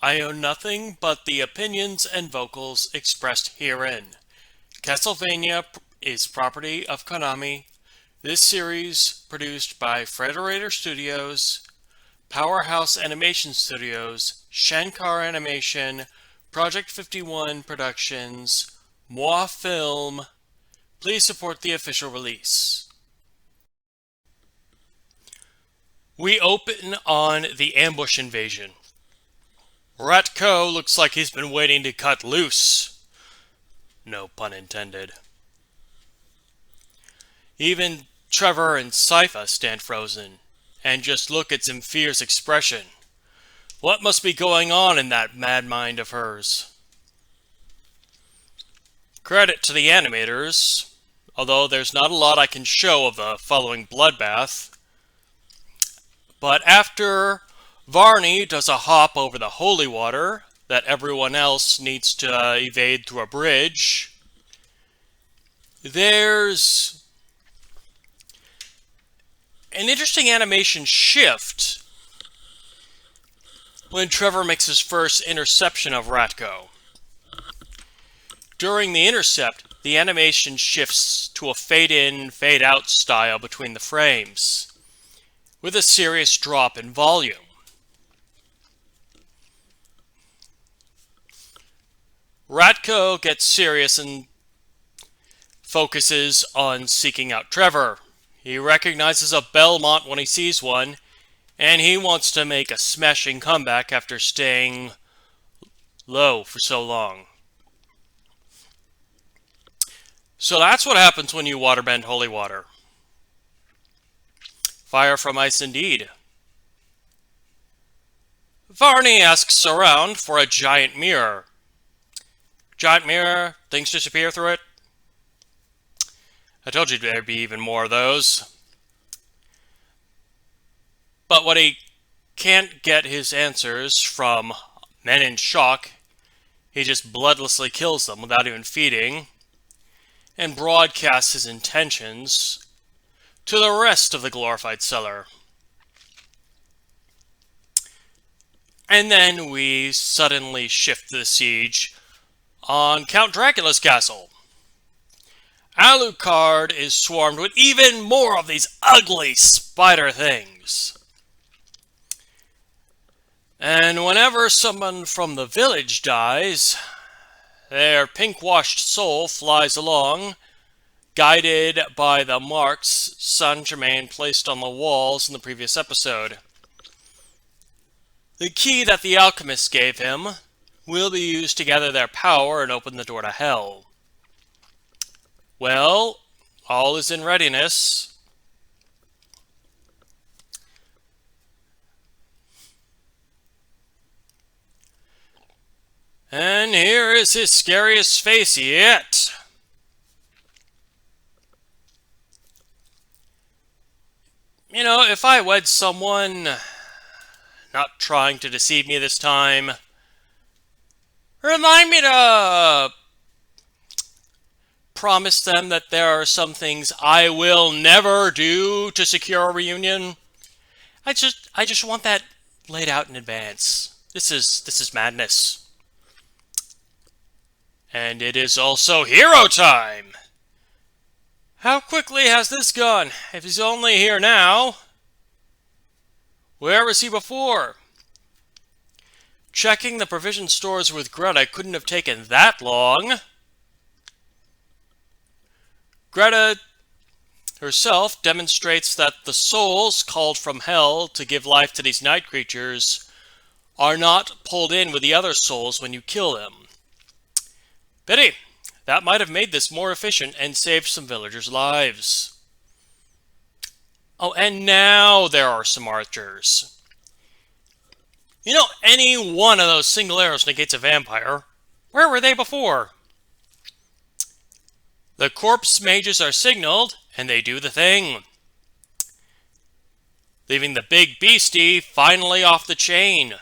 I own nothing but the opinions and vocals expressed herein. Castlevania is property of Konami. This series produced by Frederator Studios, Powerhouse Animation Studios, Shankar Animation, Project 51 Productions, Moi Film. Please support the official release. We open on the ambush invasion. Ratco looks like he's been waiting to cut loose. No pun intended. Even Trevor and Sypha stand frozen and just look at Zemfir's expression. What must be going on in that mad mind of hers? Credit to the animators, although there's not a lot I can show of the following bloodbath. But after Varney does a hop over the holy water that everyone else needs to evade through a bridge, there's an interesting animation shift when Trevor makes his first interception of Ratco. During the intercept, the animation shifts to a fade-in, fade-out style between the frames, with a serious drop in volume. Ratco gets serious and focuses on seeking out Trevor. He recognizes a Belmont when he sees one, and he wants to make a smashing comeback after staying low for so long. So that's what happens when you waterbend holy water. Fire from ice indeed. Varney asks around for a giant mirror. Giant mirror, things disappear through it. I told you there'd be even more of those. But when he can't get his answers from men in shock, he just bloodlessly kills them without even feeding, and broadcasts his intentions to the rest of the glorified cellar. And then we suddenly shift the siege on Count Dracula's castle. Alucard is swarmed with even more of these ugly spider things. And whenever someone from the village dies, their pink-washed soul flies along, guided by the marks Songermain placed on the walls in the previous episode. The key that the alchemist gave him will be used to gather their power and open the door to hell. Well, all is in readiness. And here is his scariest face yet. You know, if I wed someone, not trying to deceive me this time, remind me to promise them that there are some things I will never do to secure a reunion. I just want that laid out in advance. This is madness. And it is also hero time! How quickly has this gone? If he's only here now, where was he before? Checking the provision stores with Greta couldn't have taken that long. Greta herself demonstrates that the souls called from hell to give life to these night creatures are not pulled in with the other souls when you kill them. Pity. That might have made this more efficient and saved some villagers' lives. Oh, and now there are some archers. You know, any one of those single arrows negates a vampire. Where were they before? The corpse mages are signaled, and they do the thing, leaving the big beastie finally off the chain.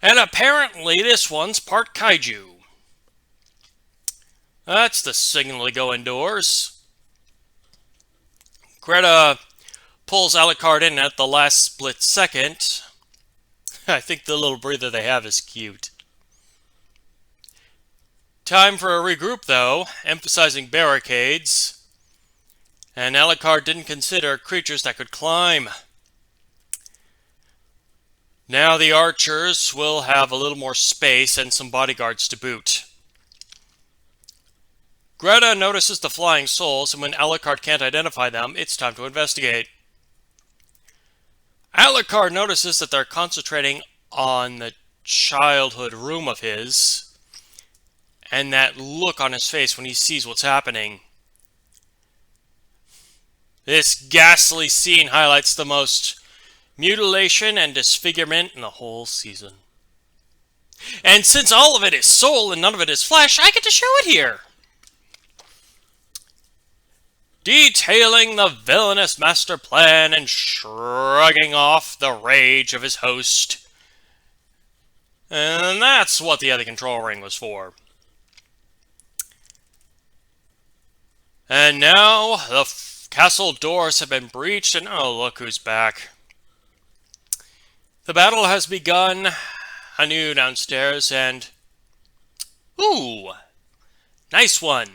And apparently this one's part kaiju. That's the signal to go indoors. Greta pulls Alucard in at the last split second. I think the little breather they have is cute. Time for a regroup, though, emphasizing barricades. And Alucard didn't consider creatures that could climb. Now the archers will have a little more space and some bodyguards to boot. Greta notices the flying souls, and when Alucard can't identify them, it's time to investigate. Alucard notices that they're concentrating on the childhood room of his, and that look on his face when he sees what's happening. This ghastly scene highlights the most mutilation and disfigurement in the whole season. And since all of it is soul and none of it is flesh, I get to show it here. Detailing the villainous master plan and shrugging off the rage of his host. And that's what the other control ring was for. And now the castle doors have been breached, and oh, look who's back. The battle has begun anew downstairs, and ooh, nice one.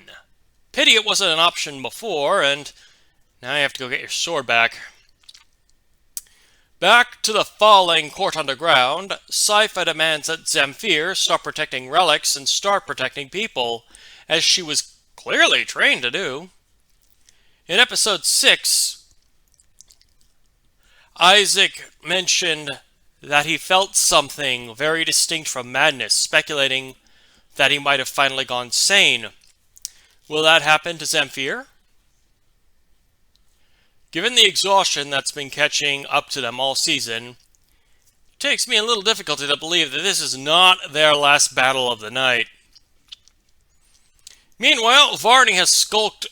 Pity it wasn't an option before, and now you have to go get your sword back. Back to the falling court underground, Sypha demands that Zamfir stop protecting relics and start protecting people, as she was clearly trained to do. In episode 6, Isaac mentioned that he felt something very distinct from madness, speculating that he might have finally gone sane. Will that happen to Zamfir? Given the exhaustion that's been catching up to them all season, it takes me a little difficulty to believe that this is not their last battle of the night. Meanwhile, Varney has skulked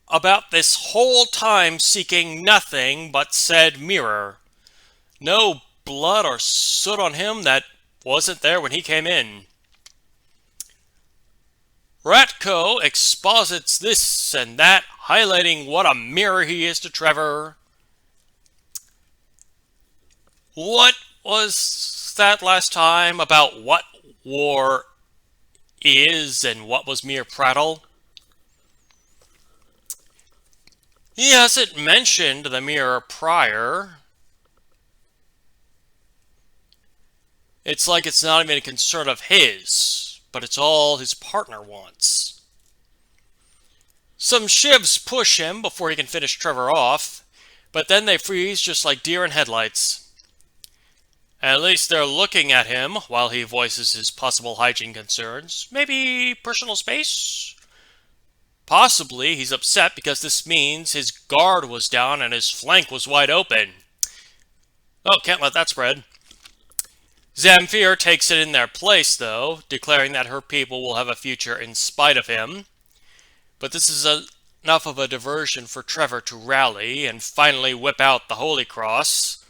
about this whole time, seeking nothing but said mirror. No blood or soot on him that wasn't there when he came in. Ratco exposits this and that, highlighting what a mirror he is to Trevor. What was that last time about what war is and what was mere prattle? He hasn't mentioned the mirror prior. It's like it's not even a concern of his, but it's all his partner wants. Some shivs push him before he can finish Trevor off, but then they freeze just like deer in headlights. At least they're looking at him while he voices his possible hygiene concerns. Maybe personal space? Possibly he's upset because this means his guard was down and his flank was wide open. Oh, can't let that spread. Zamfir takes it in their place, though, declaring that her people will have a future in spite of him. But this is enough of a diversion for Trevor to rally and finally whip out the Holy Cross.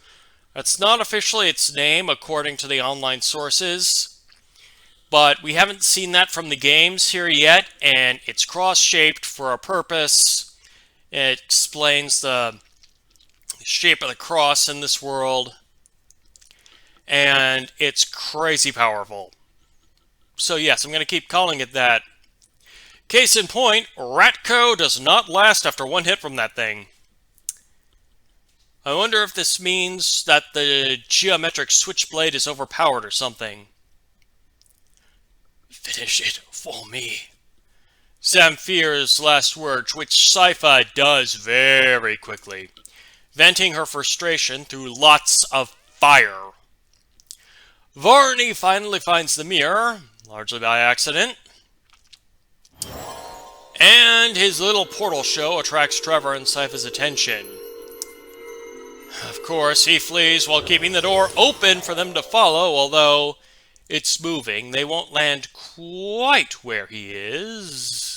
That's not officially its name, according to the online sources, but we haven't seen that from the games here yet, and it's cross-shaped for a purpose. It explains the shape of the cross in this world, and it's crazy powerful. So yes, I'm going to keep calling it that. Case in point, Ratco does not last after one hit from that thing. I wonder if this means that the geometric switchblade is overpowered or something. Finish it for me. Zamfir's last words, which Sypha does very quickly, venting her frustration through lots of fire. Varney finally finds the mirror, largely by accident, and his little portal show attracts Trevor and Sypha's attention. Of course, he flees while keeping the door open for them to follow, although it's moving. They won't land quite where he is.